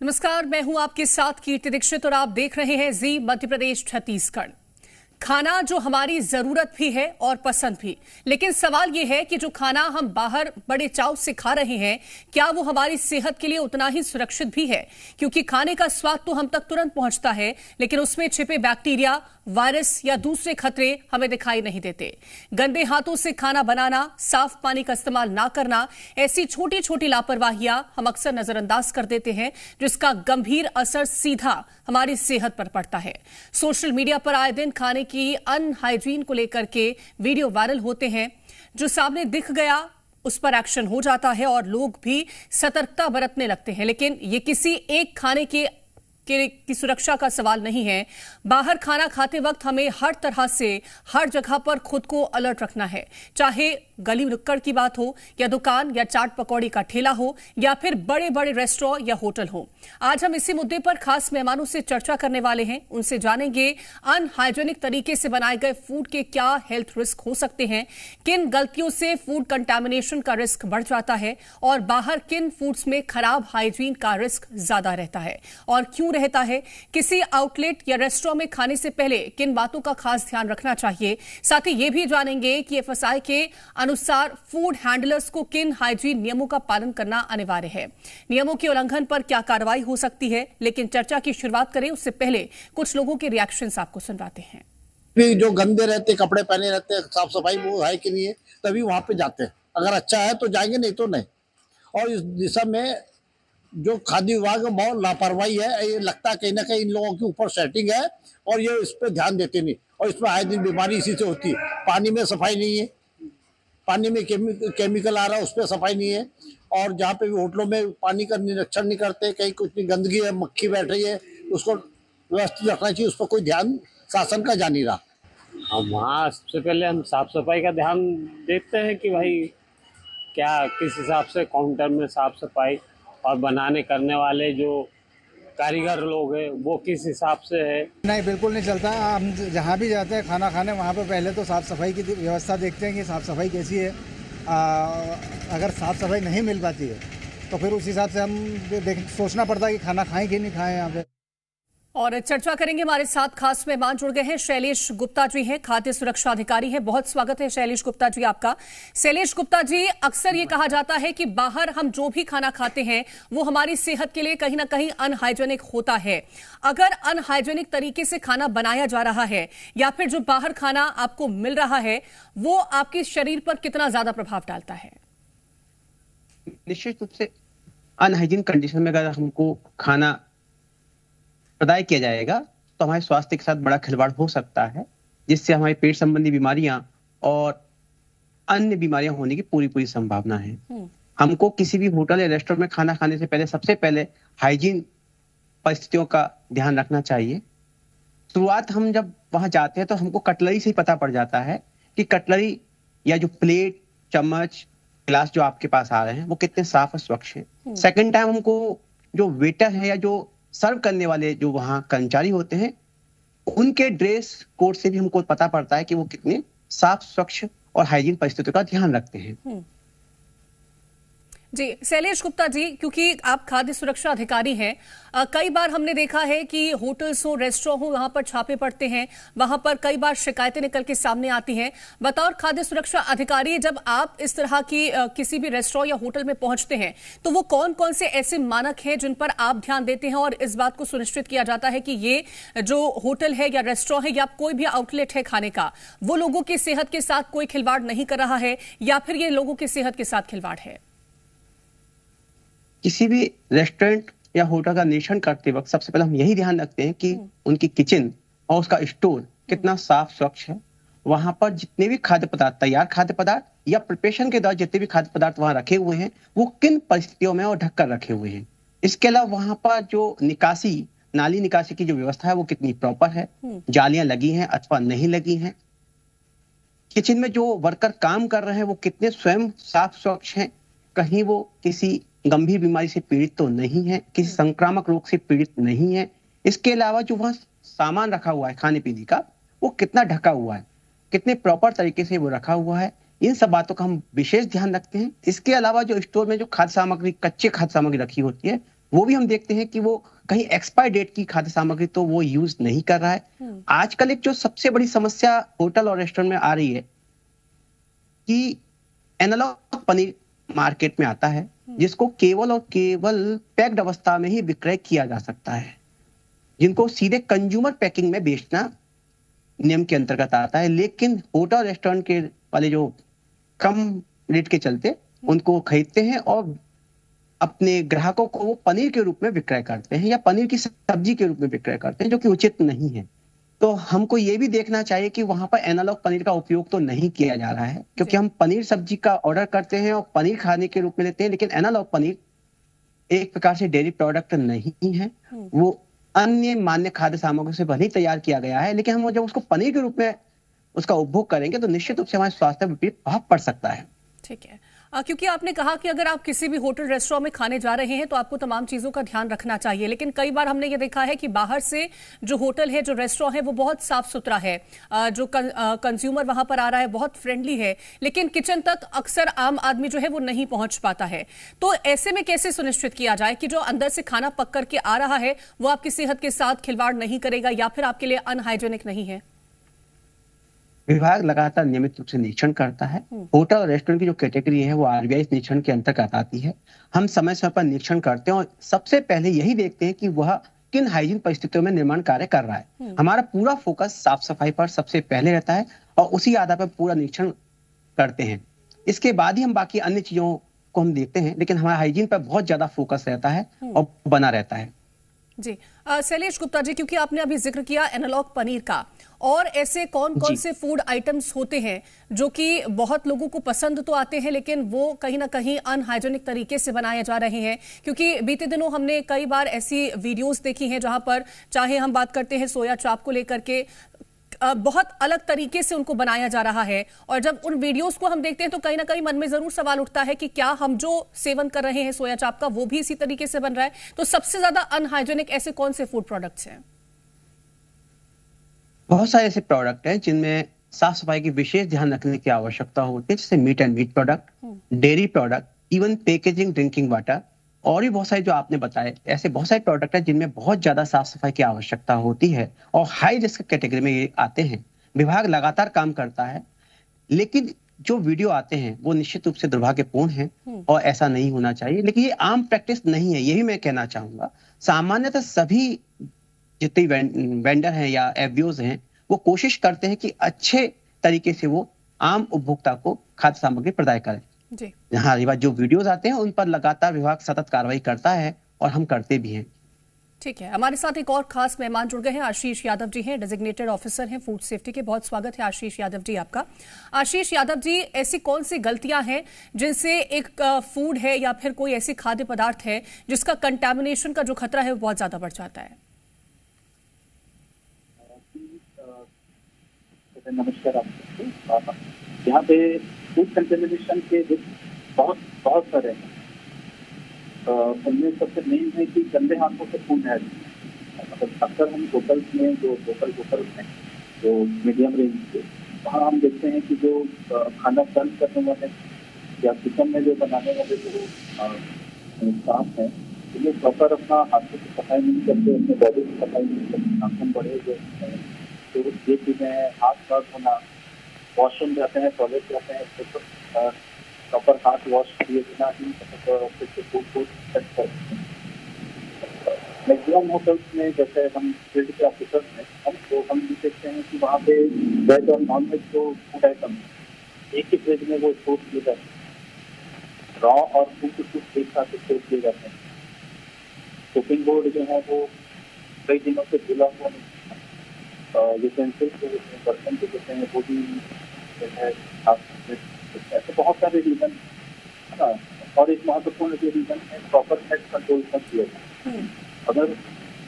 नमस्कार, मैं हूं आपके साथ कीर्ति दीक्षित और आप देख रहे हैं जी मध्य प्रदेश छत्तीसगढ़। खाना जो हमारी जरूरत भी है और पसंद भी, लेकिन सवाल यह है कि जो खाना हम बाहर बड़े चाव से खा रहे हैं, क्या वो हमारी सेहत के लिए उतना ही सुरक्षित भी है? क्योंकि खाने का स्वाद तो हम तक तुरंत पहुंचता है, लेकिन उसमें छिपे बैक्टीरिया, वायरस या दूसरे खतरे हमें दिखाई नहीं देते। गंदे हाथों से खाना बनाना, साफ पानी का इस्तेमाल ना करना, ऐसी छोटी छोटी लापरवाहियां हम अक्सर नजरअंदाज कर देते हैं, जिसका गंभीर असर सीधा हमारी सेहत पर पड़ता है। सोशल मीडिया पर आए दिन खाने की अनहाइजीन को लेकर के वीडियो वायरल होते हैं। जो सामने दिख गया उस पर एक्शन हो जाता है और लोग भी सतर्कता बरतने लगते हैं। लेकिन ये किसी एक खाने की सुरक्षा का सवाल नहीं है। बाहर खाना खाते वक्त हमें हर तरह से हर जगह पर खुद को अलर्ट रखना है, चाहे गली नुक्कड़ की बात हो या दुकान या चाट पकौड़ी का ठेला हो या फिर बड़े बड़े रेस्टोरेंट या होटल हो। आज हम इसी मुद्दे पर खास मेहमानों से चर्चा करने वाले हैं। उनसे जानेंगे अनहाइजेनिक तरीके से बनाए गए फूड के क्या हेल्थ रिस्क हो सकते हैं, किन गलतियों से फूड कंटामिनेशन का रिस्क बढ़ जाता है और बाहर किन फूड्स में खराब हाइजीन का रिस्क ज्यादा रहता है और क्यों रहता है। किसी आउटलेट या रेस्टोरेंट में खाने से पहले किन बातों का खास ध्यान रखना चाहिए। साथ ही ये भी जानेंगे कि एफएसआई के अनुसार फूड हैंडलर्स को किन हाइजीन नियमों का पालन करना अनिवार्य है, नियमों के उल्लंघन पर क्या कार्रवाई हो सकती है। लेकिन चर्चा की शुरुआत करें उससे पहले कुछ लोगों के रिएक्शंस आपको सुनवाते हैं। भी जो गंदे रहते कपड़े पहने रहते हैं, साफ सफाई वो है कि नहीं है, तभी वहां पे जाते हैं। अगर अच्छा है तो जाएंगे, नहीं तो नहीं। और इस दिशा में जो खाद्य विभाग में बहुत लापरवाही है, ये लगता है कहीं ना कहीं इन लोगों के ऊपर सेटिंग है और ये इस पर ध्यान देते नहीं। और इसमें आए दिन बीमारी इसी से होती है। पानी में सफाई नहीं है, पानी में केमिकल आ रहा है, उस पर सफाई नहीं है। और जहाँ पे भी होटलों में पानी का निरीक्षण नहीं करते, कहीं कुछ नहीं, गंदगी है, मक्खी बैठ रही है, उसको व्यवस्थित रखना चाहिए। उस पर कोई ध्यान शासन का जा नहीं रहा। हम वहाँ सबसे पहले हम साफ सफाई का ध्यान देते हैं कि भाई क्या किस हिसाब से काउंटर में साफ सफाई और बनाने करने वाले जो कारीगर लोग हैं वो किस हिसाब से है। नहीं, बिल्कुल नहीं चलता। हम जहाँ भी जाते हैं खाना खाने, वहाँ पे पहले तो साफ़ सफाई की व्यवस्था देखते हैं कि साफ़ सफाई कैसी है। अगर साफ़ सफाई नहीं मिल पाती है तो फिर उस हिसाब से हम सोचना पड़ता है कि खाना खाएं कि नहीं खाएं यहाँ पे। और चर्चा करेंगे। हमारे साथ खास मेहमान जुड़ गए हैं। शैलेश गुप्ता जी हैं, खाद्य सुरक्षा अधिकारी हैं। बहुत स्वागत है शैलेश गुप्ता जी आपका। शैलेश गुप्ता जी, अक्सर ये कहा जाता है कि बाहर हम जो भी खाना खाते हैं वो हमारी सेहत के लिए कहीं ना कहीं अनहाइजेनिक होता है। अगर अनहाइजेनिक तरीके से खाना बनाया जा रहा है या फिर जो बाहर खाना आपको मिल रहा है वो आपके शरीर पर कितना ज्यादा प्रभाव डालता है? निश्चित रूप से अनहाइजीन कंडीशन में अगर हमको खाना प्रदाय किया जाएगा तो हमारे स्वास्थ्य के साथ बड़ा खिलवाड़ हो सकता है, जिससे हमारे पेट संबंधी बीमारियां और अन्य बीमारियां होने की पूरी संभावना है। हमको किसी भी होटल या रेस्टोरेंट में खाना खाने से पहले सबसे पहले हाइजीन परिस्थितियों का ध्यान रखना चाहिए। शुरुआत हम जब वहां जाते हैं तो हमको कटलरी से ही पता पड़ जाता है कि कटलरी या जो प्लेट, चम्मच, गिलास जो आपके पास आ रहे हैं वो कितने साफ और स्वच्छ हैं। सेकेंड टाइम हमको जो वेटर है या जो सर्व करने वाले जो वहां कर्मचारी होते हैं उनके ड्रेस कोड से भी हमको पता पड़ता है कि वो कितने साफ, स्वच्छ और हाइजीन परिस्थितियों का ध्यान रखते हैं। जी शैलेश गुप्ता जी, क्योंकि आप खाद्य सुरक्षा अधिकारी हैं, कई बार हमने देखा है कि होटल्स हो, रेस्टोरेंट हो, वहां पर छापे पड़ते हैं, वहां पर कई बार शिकायतें निकल के सामने आती हैं। बतौर खाद्य सुरक्षा अधिकारी जब आप इस तरह की किसी भी रेस्टोरेंट या होटल में पहुंचते हैं तो वो कौन कौन से ऐसे मानक हैं जिन पर आप ध्यान देते हैं और इस बात को सुनिश्चित किया जाता है कि ये जो होटल है या रेस्टोरेंट है या कोई भी आउटलेट है खाने का, वो लोगों की सेहत के साथ कोई खिलवाड़ नहीं कर रहा है या फिर ये लोगों की सेहत के साथ खिलवाड़ है? किसी भी रेस्टोरेंट या होटल का निरीक्षण करते वक्त सबसे पहले हम यही ध्यान रखते हैं कि उनकी किचन और उसका स्टोर कितना साफ स्वच्छ है। वहां पर जितने भी खाद्य पदार्थ, तैयार खाद्य पदार्थ या प्रिपरेशन के दौरान जितने भी खाद्य पदार्थ वहां रखे हुए हैं वो किन परिस्थितियों में और ढककर रखे हुए हैं। इसके अलावा वहां पर जो निकासी, नाली निकासी की जो व्यवस्था है वो कितनी प्रॉपर है, जालियां लगी हैं अथवा नहीं लगी हैं। किचन में जो वर्कर काम कर रहे हैं वो कितने स्वयं साफ स्वच्छ हैं, कहीं वो किसी गंभीर बीमारी से पीड़ित तो नहीं है, किसी संक्रामक रोग से पीड़ित नहीं है। इसके अलावा जो वहां सामान रखा हुआ है खाने पीने का वो कितना ढका हुआ है, कितने प्रॉपर तरीके से वो रखा हुआ है, इन सब बातों का हम विशेष ध्यान रखते हैं। इसके अलावा जो स्टोर में जो खाद्य सामग्री, कच्चे खाद्य सामग्री रखी होती है वो भी हम देखते हैं कि वो कहीं एक्सपायर डेट की खाद्य सामग्री तो वो यूज नहीं कर रहा है। आजकल एक जो सबसे बड़ी समस्या होटल और रेस्टोरेंट में आ रही है कि एनालॉग पनीर मार्केट में आता है, जिसको केवल और केवल पैक्ड अवस्था में ही विक्रय किया जा सकता है, जिनको सीधे कंज्यूमर पैकिंग में बेचना नियम के अंतर्गत आता है। लेकिन होटल रेस्टोरेंट के वाले जो कम रेट के चलते उनको खरीदते हैं और अपने ग्राहकों को वो पनीर के रूप में विक्रय करते हैं या पनीर की सब्जी के रूप में विक्रय करते हैं, जो कि उचित नहीं है। तो हमको ये भी देखना चाहिए कि वहां पर एनालॉग पनीर का उपयोग तो नहीं किया जा रहा है, क्योंकि हम पनीर सब्जी का ऑर्डर करते हैं और पनीर खाने के रूप में लेते हैं, लेकिन एनालॉग पनीर एक प्रकार से डेयरी प्रोडक्ट नहीं है। वो अन्य मान्य खाद्य सामग्री से भले ही तैयार किया गया है, लेकिन हम जब उसको पनीर के रूप में उसका उपभोग करेंगे तो निश्चित रूप से हमारे स्वास्थ्य पर विपरीत प्रभाव पड़ सकता है। ठीक है, क्योंकि आपने कहा कि अगर आप किसी भी होटल रेस्टोरेंट में खाने जा रहे हैं तो आपको तमाम चीज़ों का ध्यान रखना चाहिए, लेकिन कई बार हमने ये देखा है कि बाहर से जो होटल है, जो रेस्टोरेंट है, वो बहुत साफ सुथरा है, जो कंज्यूमर वहां पर आ रहा है बहुत फ्रेंडली है, लेकिन किचन तक अक्सर आम आदमी जो है वो नहीं पहुंच पाता है। तो ऐसे में कैसे सुनिश्चित किया जाए कि जो अंदर से खाना पक करके आ रहा है वो आपकी सेहत के साथ खिलवाड़ नहीं करेगा या फिर आपके लिए अनहाइजेनिक नहीं है? विभाग लगातार नियमित रूप से निरीक्षण करता है। होटल और रेस्टोरेंट की जो कैटेगरी है वो आरबीआई निरीक्षण के अंतर्गत आती है। हम समय समय पर निरीक्षण करते हैं और सबसे पहले यही देखते हैं कि वह किन हाइजीन परिस्थितियों में निर्माण कार्य कर रहा है। हमारा पूरा फोकस साफ सफाई पर सबसे पहले रहता है और उसी आधार पर पूरा निरीक्षण करते हैं। इसके बाद ही हम बाकी अन्य चीजों को हम देखते हैं, लेकिन हमारा हाइजीन पर बहुत ज्यादा फोकस रहता है और बना रहता है। जी, शैलेश गुप्ता जी, क्योंकि आपने अभी जिक्र किया एनालॉग पनीर का, और ऐसे कौन कौन से फूड आइटम्स होते हैं जो कि बहुत लोगों को पसंद तो आते हैं लेकिन वो कहीं ना कहीं अनहाइजेनिक तरीके से बनाए जा रहे हैं? क्योंकि बीते दिनों हमने कई बार ऐसी वीडियोस देखी हैं जहां पर चाहे हम बात करते हैं सोया चाप को लेकर के, बहुत अलग तरीके से उनको बनाया जा रहा है, और जब उन वीडियोस को हम देखते हैं तो कहीं ना कहीं मन में जरूर सवाल उठता है कि क्या हम जो सेवन कर रहे हैं सोया चाप का वो भी इसी तरीके से बन रहा है? तो सबसे ज्यादा अनहाइजेनिक ऐसे कौन से फूड प्रोडक्ट्स हैं? बहुत सारे ऐसे प्रोडक्ट हैं जिनमें साफ सफाई की विशेष ध्यान रखने की आवश्यकता होती है, जैसे meat and meat product, dairy product, even packaging, drinking water, और भी बहुत सारे जो आपने बताए ऐसे बहुत सारे प्रोडक्ट हैं जिनमें बहुत ज्यादा साफ सफाई की आवश्यकता होती है और हाई रिस्क कैटेगरी में ये आते हैं। विभाग लगातार काम करता है, लेकिन जो वीडियो आते हैं वो निश्चित रूप से दुर्भाग्यपूर्ण है और ऐसा नहीं होना चाहिए। लेकिन ये आम प्रैक्टिस नहीं है, यही मैं कहना चाहूंगा। सामान्यतः सभी जितने वेंडर हैं या एफबीओज हैं वो कोशिश करते हैं कि अच्छे तरीके से वो आम उपभोक्ता को खाद्य सामग्री प्रदान करें। जी हाँ, ये बात, जो वीडियोस आते हैं उन पर लगातार विभाग सतत कार्रवाई करता है और हम करते भी हैं। ठीक है, हमारे साथ एक और खास मेहमान जुड़ गए हैं। आशीष यादव जी हैं, डेजिग्नेटेड ऑफिसर हैं फूड सेफ्टी के। बहुत स्वागत है आशीष यादव जी आपका। आशीष यादव जी, ऐसी कौन सी गलतियां हैं जिनसे एक फूड है या फिर कोई ऐसी खाद्य पदार्थ है जिसका कंटैमिनेशन का जो खतरा है वो बहुत ज्यादा बढ़ जाता है? नमस्कार आपको। यहाँ पे फूड कंटेमिनेशन के बहुत बहुत सारे हैं। उनमें सबसे मेन है कि गंदे हाथों से फूड है। मतलब अक्सर हम होटल्स में जो होटल्स हैं जो मीडियम रेंज के, वहाँ हम देखते हैं कि जो खाना सर्व करने वाले या किचन में जो बनाने वाले जो स्टाफ हैं, ये प्रॉपर अपना हाथों की सफाई नहीं करते, अपने बॉडी की सफाई नहीं करते, नाखून बड़े जो तो ये चीज़ें हाथ साफ होना, वॉशरूम जाते हैं, टॉयलेट जाते हैं, तो प्रॉपर हाथ वॉश किए बिना ही फूड सेट करते हैं। मैक्सिमम होटल्स में जैसे हम फील्ड के ऑफिसर्स हैं हम भी देखते हैं कि वहाँ पे वेज और नॉन वेज जो फूड आइटम एक ही फ्रिज में वो स्टोर किए जाते हैं। रॉ और फूड एक साथ स्टोर किए जाते हैं। कुकिंग बोर्ड जो है वो कई दिनों से धुला हुआ नहीं, यूटेंसिल्स जो बर्तन जो कहते हैं वो भी जो है ऐसे बहुत सारे रीजन है ना। और एक महत्वपूर्ण जो रीजन है प्रॉपर पेस्ट कंट्रोल का किया जाए। अगर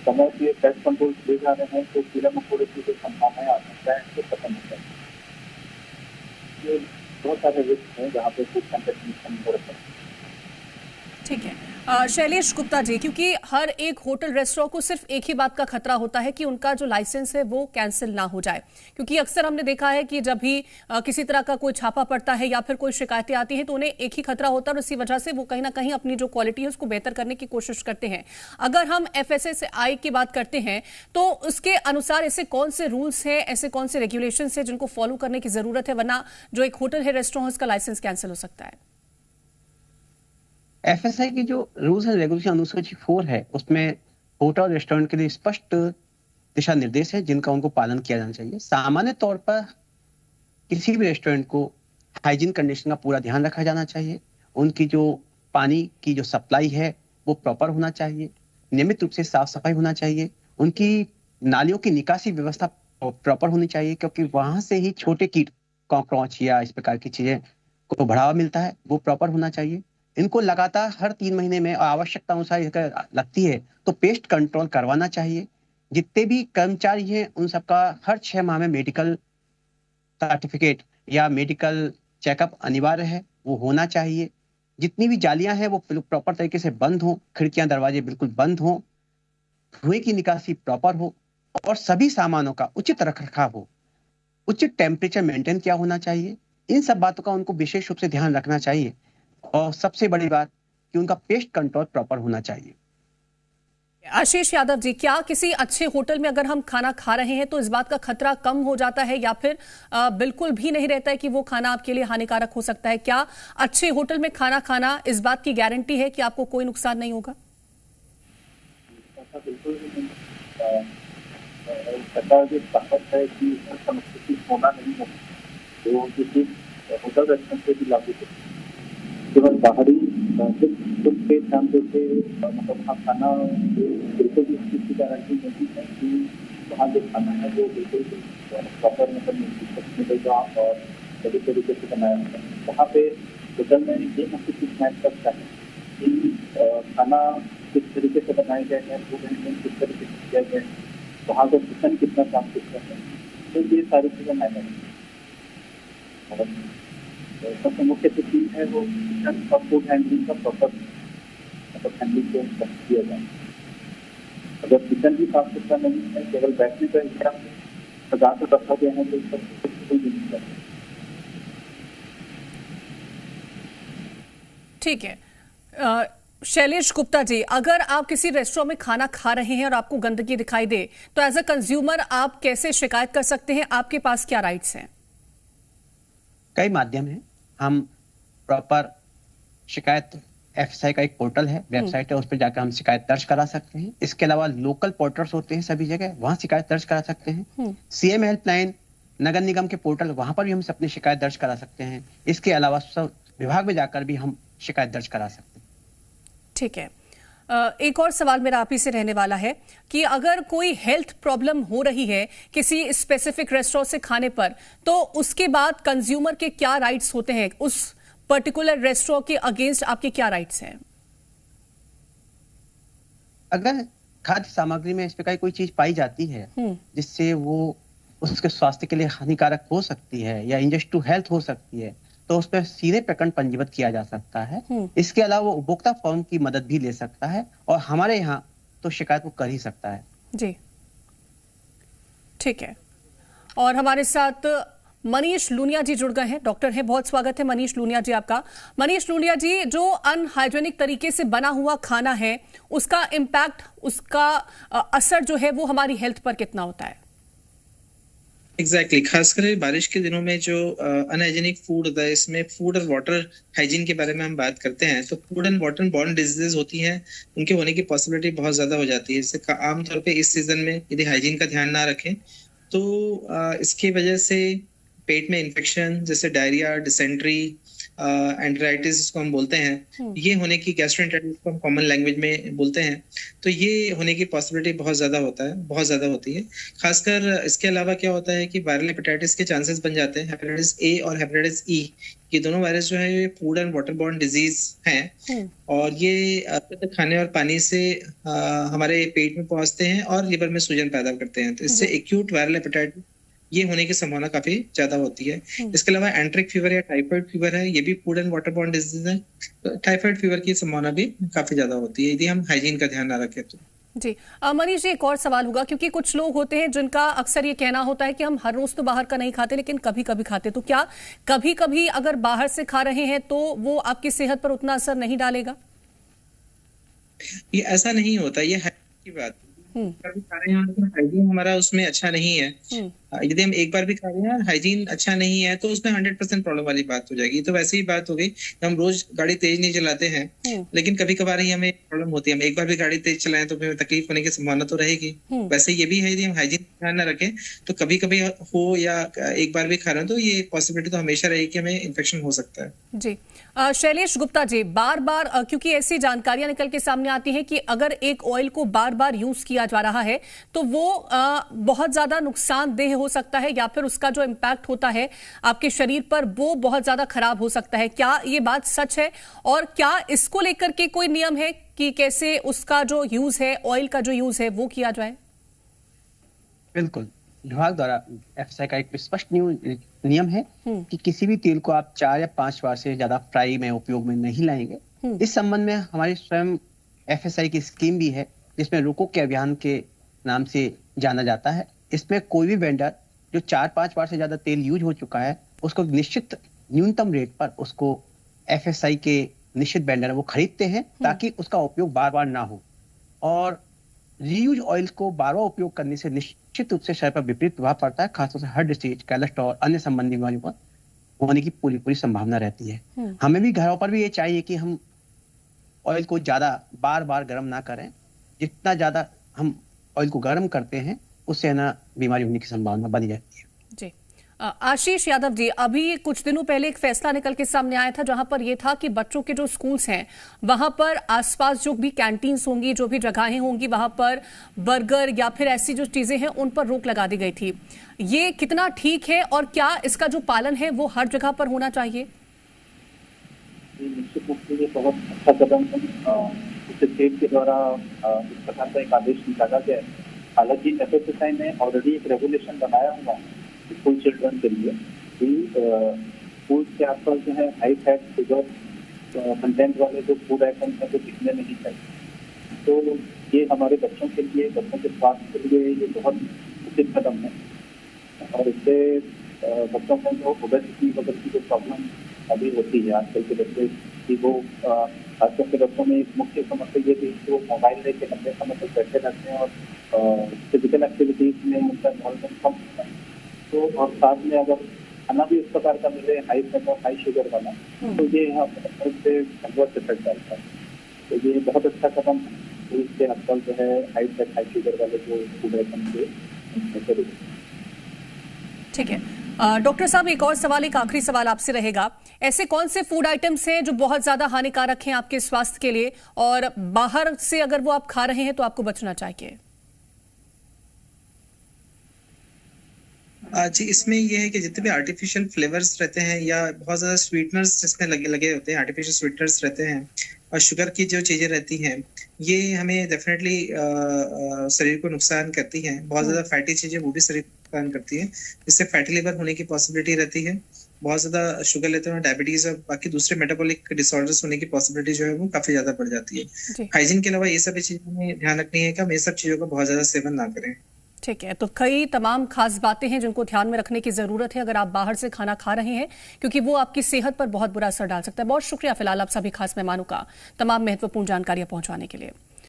समय से पेस्ट कंट्रोल किए जा रहे हैं तो कीड़ा मकोड़े की जो संभावनाएं आ सकता है वो खत्म हो जाए। ये बहुत सारे रिस्क हैं जहाँ पे फूड कंटेमिनेशन हो रहा है। ठीक है, शैलेश गुप्ता जी, क्योंकि हर एक होटल रेस्टोरेंट को सिर्फ एक ही बात का खतरा होता है कि उनका जो लाइसेंस है वो कैंसिल ना हो जाए, क्योंकि अक्सर हमने देखा है कि जब भी किसी तरह का कोई छापा पड़ता है या फिर कोई शिकायतें आती हैं तो उन्हें एक ही खतरा होता है और इसी वजह से वो कहीं ना कहीं अपनी जो क्वालिटी है उसको बेहतर करने की कोशिश करते हैं। अगर हम FSSAI की बात करते हैं तो उसके अनुसार ऐसे कौन से रूल्स हैं, ऐसे कौन से रेगुलेशन हैं जिनको फॉलो करने की जरूरत है, वरना जो एक होटल है, रेस्टोरेंट, उसका लाइसेंस कैंसिल हो सकता है? FSI की जो रूल्स एंड रेगुलेशन अनुसूची 4 है, उसमें होटल और रेस्टोरेंट के लिए स्पष्ट दिशा निर्देश है जिनका उनको पालन किया जाना चाहिए। सामान्य तौर पर किसी भी रेस्टोरेंट को हाइजीन कंडीशन का पूरा ध्यान रखा जाना चाहिए। उनकी जो पानी की जो सप्लाई है वो प्रॉपर होना चाहिए, नियमित रूप से साफ सफाई होना चाहिए, उनकी नालियों की निकासी व्यवस्था प्रॉपर होनी चाहिए, क्योंकि वहां से ही छोटे कीट, कॉकरोच या इस प्रकार की चीजें को बढ़ावा मिलता है, वो प्रॉपर होना चाहिए। इनको लगातार हर 3 महीने में आवश्यकता अनुसार लगती है तो पेस्ट कंट्रोल करवाना चाहिए। जितने भी कर्मचारी हैं उन सबका हर 6 माह में मेडिकल सर्टिफिकेट या मेडिकल चेकअप अनिवार्य है, वो होना चाहिए। जितनी भी जालियां हैं वो प्रॉपर तरीके से बंद हो, खिड़कियां दरवाजे बिल्कुल बंद हो, धुएं की निकासी प्रॉपर हो और सभी सामानों का उचित रखरखाव हो, उचित टेम्परेचर मेंटेन किया होना चाहिए। इन सब बातों का उनको विशेष रूप से ध्यान रखना चाहिए और सबसे बड़ी बात कि उनका पेस्ट कंट्रोल प्रॉपर होना चाहिए। आशीष यादव जी, क्या किसी अच्छे होटल में अगर हम खाना खा रहे हैं तो इस बात का खतरा कम हो जाता है या फिर बिल्कुल भी नहीं रहता है कि वो खाना आपके लिए हानिकारक हो सकता है? क्या अच्छे होटल में खाना खाना इस बात की गारंटी है कि आपको कोई नुकसान नहीं होगा? बिल्कुल नहीं। सरकार जो ताकत है कि समस्या होना नहीं है, वो किसी होटल रेस्टोरेंट पे भी लागू है। केवल बाहरी कुछ पे ध्यान देते, मतलब वहाँ खाना बिल्कुल भी इस चीज़ की गारंटी नहीं है कि वहाँ जो खाना है वो बिल्कुल प्रॉपर मतलब मिलेगा और सही तरीके से बनाया होगा। वहाँ पे होटल में ये मुख्य चीज मैच करता है कि खाना किस तरीके से बनाया गया है, फूड हैंडलिंग किस तरीके से किया गया है, वहाँ का किचन कितना काम करता है, तो ये सारी चीज़ें मैटर है। सबसे मुख्य जो चीज है वो किचन और फूड हैंडलिंग का प्रॉपर मतलब हैंडलिंग को किया जाए। अगर किचन भी साफ सुथरा नहीं है, केवल बैठने का इंतजाम सजा कर रखा गया है तो इस पर कोई भी नहीं करता। ठीक है। शैलेश गुप्ता जी, अगर आप किसी रेस्टोरेंट में खाना खा रहे हैं और आपको गंदगी दिखाई दे तो एज अ कंज्यूमर आप कैसे शिकायत कर सकते हैं? आपके पास क्या राइट्स हैं? कई माध्यम है। हम प्रॉपर शिकायत FSI का एक पोर्टल है, वेबसाइट है, उस पर जाकर हम शिकायत दर्ज करा सकते हैं। इसके अलावा लोकल पोर्टल्स होते हैं सभी जगह, वहां शिकायत दर्ज करा सकते हैं। CM हेल्पलाइन, नगर निगम के पोर्टल, वहां पर भी हम अपनी शिकायत दर्ज करा सकते हैं। इसके अलावा सब विभाग में जाकर भी हम शिकायत दर्ज करा सकते हैं। ठीक है। एक और सवाल मेरा आप ही से रहने वाला है कि अगर कोई हेल्थ प्रॉब्लम हो रही है किसी स्पेसिफिक रेस्टोरेंट से खाने पर, तो उसके बाद कंज्यूमर के क्या राइट्स होते हैं? उस पर्टिकुलर रेस्टोरेंट के अगेंस्ट आपके क्या राइट्स हैं? अगर खाद्य सामग्री में इस प्रकार कोई चीज पाई जाती है जिससे वो उसके स्वास्थ्य के लिए हानिकारक हो सकती है या इंजस्ट टू हेल्थ हो सकती है, तो उस पर सीधे प्रकरण पंजीबद्ध किया जा सकता है। इसके अलावा वो उपभोक्ता फोरम की मदद भी ले सकता है और हमारे यहाँ तो शिकायत वो कर ही सकता है। जी ठीक है। और हमारे साथ मनीष लूनिया जी जुड़ गए हैं, डॉक्टर हैं। बहुत स्वागत है मनीष लूनिया जी आपका। मनीष लूनिया जी, जो अनहाइजेनिक तरीके से बना हुआ खाना है उसका इम्पैक्ट, उसका असर जो है वो हमारी हेल्थ पर कितना होता है? एग्जैक्टली खासकर बारिश के दिनों में जो अनहाइजीनिक फूड होता है, इसमें फूड और वाटर हाइजीन के बारे में हम बात करते हैं तो food and water borne diseases होती हैं, उनके होने की पॉसिबिलिटी बहुत ज्यादा हो जाती है। इससे आमतौर पे इस सीजन में यदि हाइजीन का ध्यान ना रखें तो इसकी वजह से पेट में इन्फेक्शन जैसे डायरिया, डिसेंट्री, एंटेराइटिस जिसको हम बोलते हैं, ये होने की, गैस्ट्रोएंटेराइटिस को हम कॉमन लैंग्वेज में बोलते हैं, तो ये होने की पॉसिबिलिटी बहुत ज्यादा होती है। खासकर इसके अलावा क्या होता है कि वायरल हेपेटाइटिस के चांसेस बन जाते हैं। हेपेटाइटिस A और हेपेटाइटिस E, ये दोनों वायरस जो है ये food and water borne disease हैं और ये खाने और पानी से हमारे पेट में पहुंचते हैं और लिवर में सूजन पैदा करते हैं। तो इससे एक्यूट वायरल हेपेटाइटिस ये होने की संभावना काफी ज्यादा होती है। इसके अलावा एंट्रिक फीवर या टाइफाइड फीवर है, ये भी food and water borne disease है। तो टाइफाइड फीवर की संभावना भी काफी ज्यादा होती है यदि हम हाइजीन का ध्यान ना रखें तो। जी मनीष जी, एक और सवाल होगा, क्योंकि कुछ लोग होते हैं जिनका अक्सर ये कहना होता है कि हम हर रोज तो बाहर का नहीं खाते, लेकिन कभी कभी खाते, तो क्या कभी कभी अगर बाहर से खा रहे हैं तो वो आपकी सेहत पर उतना असर नहीं डालेगा? ये ऐसा नहीं होता, ये है की बात। कभी खा रहे हैं लेकिन हाइजीन हमारा उसमें अच्छा नहीं है। यदि हम एक बार भी खा रहे हैं हाइजीन अच्छा नहीं है तो उसमें 100% प्रॉब्लम वाली बात हो जाएगी। तो वैसे ही बात हो गई, हम रोज गाड़ी तेज नहीं चलाते हैं लेकिन कभी कभार ही हमें प्रॉब्लम होती है। हम एक बार भी गाड़ी तेज चलाएं तो फिर तकलीफ होने की संभावना तो रहेगी। वैसे ये भी है, यदि हम हाइजीन ध्यान न रखें तो कभी कभी हो या एक बार भी खा रहे हैं तो ये पॉसिबिलिटी तो हमेशा रहेगी कि हमें इन्फेक्शन हो सकता है। जी शैलेश गुप्ता जी, बार बार क्योंकि ऐसी जानकारियां निकल के सामने आती हैं कि अगर एक ऑयल को बार बार यूज किया जा रहा है तो वो बहुत ज्यादा नुकसानदेह हो सकता है, या फिर उसका जो इम्पैक्ट होता है आपके शरीर पर वो बहुत ज्यादा खराब हो सकता है। क्या ये बात सच है, और क्या इसको लेकर के कोई नियम है कि कैसे उसका जो यूज है, ऑयल का जो यूज है, वो किया जाए? बिल्कुल, विभाग द्वारा एफएसआई का एक स्पष्ट नियम है कि किसी भी तेल को आप 4 या 5 बार से ज्यादा फ्राई में उपयोग में नहीं लाएंगे। इस संबंध में हमारी स्वयं एफएसआई की स्कीम भी है जिसमें रोको के अभियान के नाम से जाना जाता है। इसमें कोई भी वेंडर जो 4-5 बार से ज्यादा तेल यूज हो चुका है उसको निश्चित न्यूनतम रेट पर उसको एफएसआई के निश्चित वेंडर वो खरीदते हैं ताकि उसका उपयोग बार बार ना हो। और रीयूज ऑयल को बार बार उपयोग करने से निश्चित रूप से शरीर पर विपरीत प्रभाव पड़ता है, खासतौर से हार्ट डिसीज, कोलेस्ट्रॉल, अन्य संबंधी बीमारियों पर होने की पूरी संभावना रहती है। हमें भी घरों पर भी ये चाहिए कि हम ऑयल को ज्यादा बार बार गर्म ना करें। जितना ज्यादा हम ऑयल को गर्म करते हैं उससे ना बीमारी होने की संभावना बनी रहती है। जी आशीष यादव जी, अभी कुछ दिनों पहले एक फैसला निकल के सामने आया था जहां पर यह था कि बच्चों के जो स्कूल्स हैं वहां पर आसपास जो भी कैंटीन्स होंगी, जो भी जगहें होंगी, वहां पर बर्गर या फिर ऐसी जो चीजें हैं उन पर रोक लगा दी गई थी। ये कितना ठीक है और क्या इसका जो पालन है वो हर जगह पर होना चाहिए? निश्चित रूप से ये बहुत अच्छा कदम है। स्टेट के द्वारा इस प्रकार का एक आदेश निकाला गया है। हालांकि एफएसएसआई ने ऑलरेडी एक रेगुलेशन बनाया हुआ है स्कूल चिल्ड्रन के लिए कि स्कूल के आसपास जो है हाई फैट, शुगर कंटेंट वाले जो फूड आइटम्स हैं वो दिखने नहीं चाहिए। तो ये हमारे बच्चों के लिए, बच्चों के स्वास्थ्य के लिए ये बहुत उचित कदम है। और इससे बच्चों में जो ओबेसिटी वगैरह की जो प्रॉब्लम अभी होती है आजकल के बच्चे की, वो आजकल के बच्चों में एक मुख्य समस्या ये थी कि वो मोबाइल लेके लंबे समय तक बैठे रहते हैं और फिजिकल एक्टिविटीज में उनका इन्वॉल्वमेंट कम होता है। तो और साथ में अगर खाना भी इस प्रकार का मिले हाई फैट और हाई शुगर वाला, तो ये यहाँ से एडवर्स इफेक्ट डालता है। तो ये बहुत अच्छा कदम है। तो इसके आजकल जो है हाई फैट हाई शुगर वाले जो फूड आइटम के। ठीक है डॉक्टर साहब, एक और सवाल, एक आखिरी सवाल आपसे रहेगा। ऐसे कौन से फूड आइटम्स हैं जो बहुत ज्यादा हानिकारक हैं आपके स्वास्थ्य के लिए, और बाहर से अगर वो आप खा रहे हैं तो आपको बचना चाहिए? जी, इसमें यह है कि जितने भी आर्टिफिशियल फ्लेवर्स रहते हैं या बहुत ज्यादा स्वीटनर्स जिसमें लगे होते हैं, आर्टिफिशियल स्वीटनर्स रहते हैं और शुगर की जो चीजें रहती हैं, ये हमें डेफिनेटली शरीर को नुकसान करती हैं। बहुत ज्यादा फैटी चीजें वो भी शरीर को नुकसान करती हैं, जिससे फैटी लिवर होने की पॉसिबिलिटी रहती है। बहुत ज्यादा शुगर लेते हैं, डायबिटीज और बाकी दूसरे मेटाबॉलिक डिसऑर्डर्स होने की पॉसिबिलिटी जो है वो काफी ज्यादा बढ़ जाती है। हाइजीन के अलावा ये सब चीजें हमें ध्यान रखनी है कि हम ये सब चीजों का बहुत ज्यादा सेवन ना करें। ठीक है, तो कई तमाम खास बातें हैं जिनको ध्यान में रखने की जरूरत है अगर आप बाहर से खाना खा रहे हैं, क्योंकि वो आपकी सेहत पर बहुत बुरा असर डाल सकता है। बहुत शुक्रिया फिलहाल आप सभी खास मेहमानों का तमाम महत्वपूर्ण जानकारियां पहुंचाने के लिए।